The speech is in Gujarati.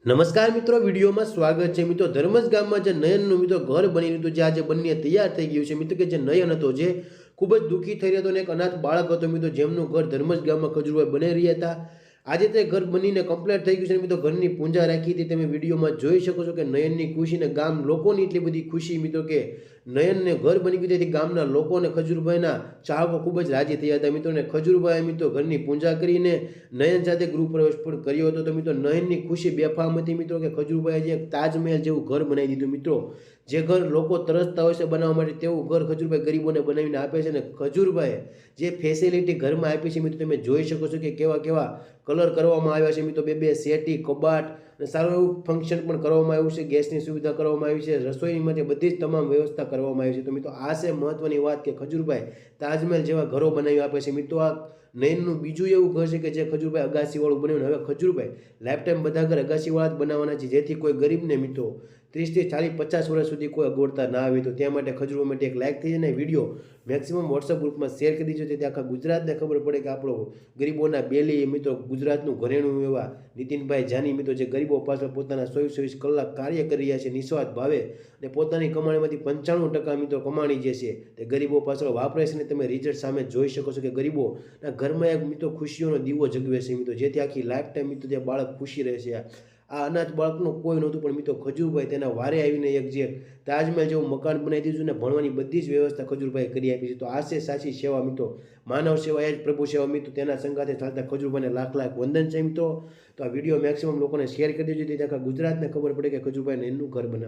નમસ્કાર મિત્રો, વિડીયોમાં સ્વાગત છે મિત્રો। ધર્મજ ગામમાં જે નયનનું મિત્રો ઘર બની રહ્યું હતું, જે આજે બંને તૈયાર થઈ ગયું છે મિત્રો, કે જે નયન હતો જે ખૂબ જ દુઃખી થઈ રહ્યો હતો અને એક અનાથ બાળક હતો મિત્રો, જેમનું ઘર ધર્મજ ગામમાં ખજૂરભાઈ બનાવી રહ્યા હતા। આજે તે ઘર બનીને કમ્પ્લીટ થઈ ગયું છે મિત્રો। ઘરની પૂજા રાખી હતી, તમે વિડીયોમાં જોઈ શકો છો કે નયનની ખુશી ને ગામ લોકોની એટલી બધી ખુશી મિત્રો, કે નયનને ઘર બની ગયું તેથી ગામના લોકો અને ખજૂરભાઈના ચાહકો ખૂબ જ રાજી થયા હતા મિત્રો। અને ખજૂરભાઈએ મિત્રો ઘરની પૂજા કરીને નયન સાથે ગૃહ પ્રવેશ પણ કર્યો હતો। તો મિત્રો નયનની ખુશી બેફામ હતી મિત્રો, કે ખજૂરભાઈએ જે તાજમહેલ જેવું ઘર બનાવી દીધું મિત્રો। જે ઘર લોકો તરસતા હોય છે બનાવવા માટે, તેવું ઘર ખજૂરભાઈ ગરીબોને બનાવીને આપે છે। અને ખજૂરભાઈએ જે ફેસિલિટી ઘરમાં આપી છે મિત્રો, તમે જોઈ શકો છો કે કેવા કેવા કલર કરવામાં આવ્યા છે મિત્રો। બે સેટી, કબાટ અને સારું એવું ફંક્શન પણ કરવામાં આવ્યું છે। ગેસની સુવિધા કરવામાં આવી છે, રસોઈ માટે બધી જ તમામ વ્યવસ્થા કરવામાં આવી છે। તો મિત્રો આ છે મહત્વની વાત, કે ખજૂરભાઈ તાજમહેલ જેવા ઘરો બનાવી આપે છે મિત્રો। આ નયનનું બીજું એવું ઘર છે કે જે ખજૂરભાઈ અગાસીવાળું બનાવ્યું। હવે ખજૂરભાઈ લાઈફ ટાઈમ બધા ઘર અગાસીવાળા જ બનાવવાના છે, જેથી કોઈ ગરીબને મિત્રો 30 થી 40 50 વર્ષ સુધી કોઈ અગવડતા ના આવે। તો ત્યાં માટે ખજૂરભાઈ માટે એક લાઈક થઈ જાય ને વિડીયો મેક્સિમમ વોટ્સઅપ ગ્રુપમાં શેર કરી દીજો, તેથી આખા ગુજરાતને ખબર પડે કે આપણો ગરીબોના બેલી મિત્રો, ગુજરાતનું ઘરેણું એવા નીતિનભાઈ જાની મિત્રો, જે ગરીબો પાછળ પોતાના 24 કલાક કાર્ય કરી રહ્યા છે નિસ્વાર્થ ભાવે, અને પોતાની કમાણીમાંથી 95% મિત્રો કમાણી જે છે તે ગરીબો પાછળ વાપરે છે। અને તમે રિઝલ્ટ સામે જોઈ શકો છો કે ગરીબોના ઘરમાં એક મિત્રો ખુશીઓનો દીવો જગવે છે મિત્રો, જેથી આખી લાઈફ ટાઈમ મિત્રો તે બાળક ખુશી રહે છે। આ અનાથ બાળકનું કોઈ નહોતું, પણ મિત્રો ખજૂરભાઈ તેના વારે આવીને એક જે તાજમહેલ જેવું મકાન બનાવી દીધું ને ભણવાની બધી જ વ્યવસ્થા ખજૂરભાઈ કરી આપી છે। તો આ છે સાચી સેવા મિત્રો, માનવ સેવા એ જ પ્રભુ સેવા મિત્રો। તેના સંગાથે ચાલતા ખજૂરભાઈને લાખ લાખ વંદન છે મિત્રો। તો આ વિડીયો મેક્સિમમ લોકોને શેર કરી દેજો, જેથી આખા ગુજરાતને ખબર પડે કે ખજૂરભાઈને એનું ઘર બનાવ્યું।